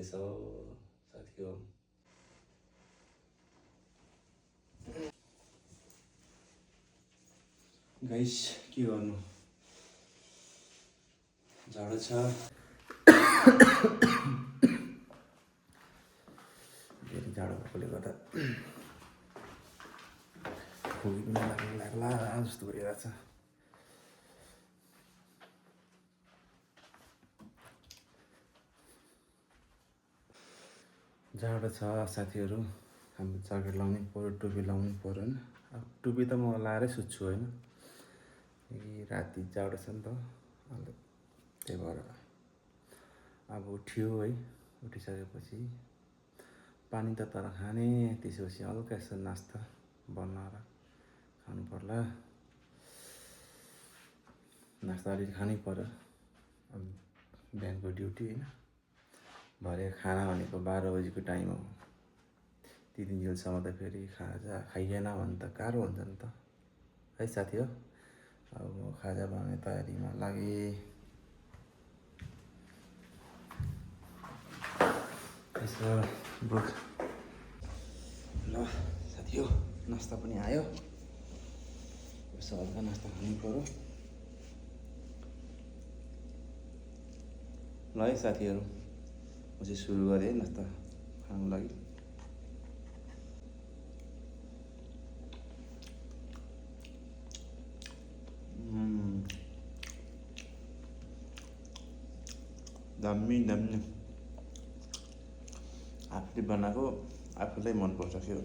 भइरहेछ साथी हो। गाइस के गर्नु, जाडो छ, धेरै जाडो भएकोले गर्दा खोकी पनि लाग्ला जस्तो भइरहेछ। जाडो छ साथीहरू, हाम्रो ज्याकेट लाउनै पऱ्यो, टोपी लाउनै पऱ्यो होइन। अब टोपी त म लाएरै सुत्छु होइन, राति जाडो छ नि त, अन्त त्यही भएर अब उठ्यो है। उठिसकेपछि पानी त तर खाने, त्यसपछि हल्का यसो नास्ता बनाएर खानु पर्ला। नास्ता अलिअलि खानै पर्यो, अब बिहानको ड्युटी होइन। भरे खाना भनेको 12 बजीको टाइम हो, त्यतिन्जेलसम्म त फेरि खाजा खाइएन भने त गाह्रो हुन्छ नि त है साथी हो। अब म खाजा बनाउने तयारीमा लागेँ। ल साथी हो, नास्ता पनि आयो, यसो हल्का नास्ता खानु पर्यो। ल है साथीहरू, म चाहिँ सुरु गरेँ नास्ता खानुको लागि। दामी दामी, आफूले बनाएको आफूलाई मनपर्छ के हो।